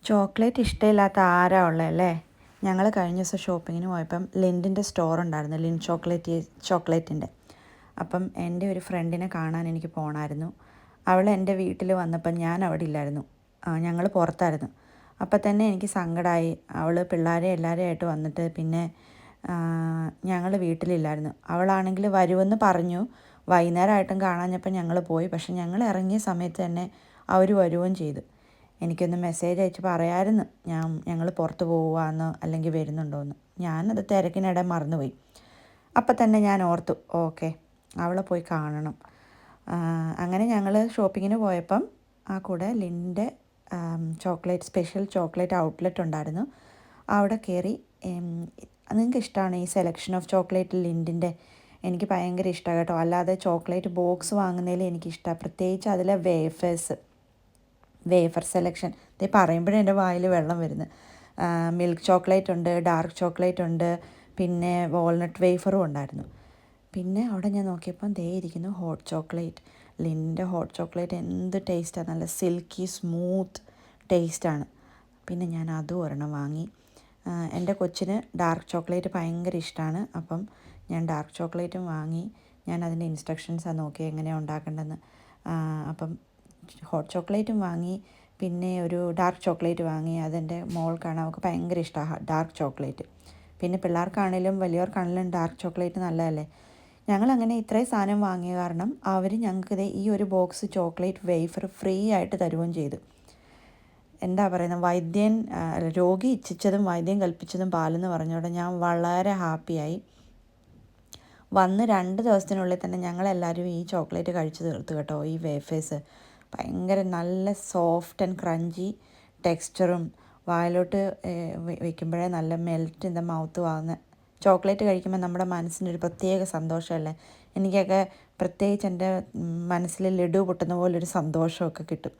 Chocolate ഇഷ്ടമില്ലാത്ത ആരാ ഉള്ളതല്ലേ? ഞങ്ങൾ കഴിഞ്ഞ ദിവസം ഷോപ്പിങ്ങിന് പോയപ്പം ലിൻഡിൻ്റെ സ്റ്റോർ ഉണ്ടായിരുന്നു, ലിൻ ചോക്ലേറ്റിൻ്റെ. അപ്പം എൻ്റെ ഒരു ഫ്രണ്ടിനെ കാണാൻ എനിക്ക് പോകണമായിരുന്നു. അവൾ എൻ്റെ വീട്ടിൽ വന്നപ്പം ഞാൻ അവിടെ ഇല്ലായിരുന്നു, ഞങ്ങൾ പുറത്തായിരുന്നു. അപ്പം തന്നെ എനിക്ക് സങ്കടമായി. അവൾ പിള്ളേരെ എല്ലാവരും ആയിട്ട് വന്നിട്ട് പിന്നെ ഞങ്ങൾ വീട്ടിലില്ലായിരുന്നു. അവളാണെങ്കിൽ വരുമെന്ന് പറഞ്ഞു. വൈകുന്നേരമായിട്ടും കാണാഞ്ഞപ്പം ഞങ്ങൾ പോയി. പക്ഷെ ഞങ്ങൾ ഇറങ്ങിയ സമയത്ത് തന്നെ അവർ വരുകയും ചെയ്തു. എനിക്കൊന്ന് മെസ്സേജ് അയച്ച് പറയാമായിരുന്നു, ഞങ്ങൾ പുറത്ത് പോവുകയെന്നോ അല്ലെങ്കിൽ വരുന്നുണ്ടോയെന്ന്. ഞാനത് തിരക്കിനിടെ മറന്നുപോയി. അപ്പം തന്നെ ഞാൻ ഓർത്തു, ഓക്കെ, അവളെ പോയി കാണണം. അങ്ങനെ ഞങ്ങൾ ഷോപ്പിങ്ങിന് പോയപ്പം ആ കൂടെ ലിൻ്റെ സ്പെഷ്യൽ ചോക്ലേറ്റ് ഔട്ട്ലെറ്റ് ഉണ്ടായിരുന്നു. അവിടെ കയറി. നിങ്ങൾക്ക് ഇഷ്ടമാണ് ഈ സെലക്ഷൻ ഓഫ് ചോക്ലേറ്റ് ലിൻഡിൻ്റെ? എനിക്ക് ഭയങ്കര ഇഷ്ടമാണ് കേട്ടോ. അല്ലാതെ ചോക്ലേറ്റ് ബോക്സ് വാങ്ങുന്നതിൽ എനിക്കിഷ്ടമാണ്, പ്രത്യേകിച്ച് അതിലെ വേഫർ സെലക്ഷൻ. ഇത് പറയുമ്പോഴേ എൻ്റെ വായിൽ വെള്ളം വരുന്നു. മിൽക്ക് ചോക്ലേറ്റ് ഉണ്ട്, ഡാർക്ക് ചോക്ലേറ്റ് ഉണ്ട്, പിന്നെ വാൾനട്ട് വേഫറും ഉണ്ടായിരുന്നു. പിന്നെ അവിടെ ഞാൻ നോക്കിയപ്പം ഇരിക്കുന്നു ഹോട്ട് ചോക്ലേറ്റ്. ലിൻ്റെ ഹോട്ട് ചോക്ലേറ്റ് എന്ത് ടേസ്റ്റാണ്, നല്ല സിൽക്കി സ്മൂത്ത് ടേസ്റ്റാണ്. പിന്നെ ഞാൻ അതും ഒരെണ്ണം വാങ്ങി. എൻ്റെ കൊച്ചിന് ഡാർക്ക് ചോക്ലേറ്റ് ഭയങ്കര ഇഷ്ടമാണ്. അപ്പം ഞാൻ ഡാർക്ക് ചോക്ലേറ്റും വാങ്ങി. ഞാൻ അതിൻ്റെ ഇൻസ്ട്രക്ഷൻസാണ് നോക്കി എങ്ങനെയാണ് ഉണ്ടാക്കേണ്ടതെന്ന്. അപ്പം ഹോട്ട് ചോക്ലേറ്റും വാങ്ങി, പിന്നെ ഒരു ഡാർക്ക് ചോക്ലേറ്റ് വാങ്ങി. അതെൻ്റെ മോൾക്കാണ്, അവൾക്ക് ഭയങ്കര ഇഷ്ടമാണ് ഡാർക്ക് ചോക്ലേറ്റ്. പിന്നെ പിള്ളേർക്കാണേലും വലിയവർക്കാണേലും ഡാർക്ക് ചോക്ലേറ്റ് നല്ലതല്ലേ. ഞങ്ങളങ്ങനെ ഇത്രയും സാധനം വാങ്ങിയ കാരണം അവർ ഞങ്ങൾക്ക് ഈ ഒരു ബോക്സ് ചോക്ലേറ്റ് വേഫർ ഫ്രീ ആയിട്ട് തരുകയും ചെയ്തു. എന്താ പറയുന്നത്, രോഗി ഇച്ഛിച്ചതും വൈദ്യം കൽപ്പിച്ചതും പാലെന്ന് പറഞ്ഞോടെ ഞാൻ വളരെ ഹാപ്പിയായി. വന്ന് 2 ദിവസത്തിനുള്ളിൽ തന്നെ ഞങ്ങളെല്ലാവരും ഈ ചോക്ലേറ്റ് കഴിച്ച് തീർത്തു കേട്ടോ. ഈ വേഫേഴ്സ് ഭയങ്കര നല്ല സോഫ്റ്റ് ആൻഡ് ക്രഞ്ചി ടെക്സ്ചറും, വായിലോട്ട് വയ്ക്കുമ്പോഴേ നല്ല മെൽറ്റ് ഇൻ ദ മൗത്ത് ആകുന്ന ചോക്ലേറ്റ് കഴിക്കുമ്പോൾ നമ്മുടെ മനസ്സിനൊരു പ്രത്യേക സന്തോഷമല്ലേ. എനിക്കൊക്കെ പ്രത്യേകിച്ച് എൻ്റെ മനസ്സിൽ ലഡു പൊട്ടുന്ന പോലൊരു സന്തോഷമൊക്കെ കിട്ടും.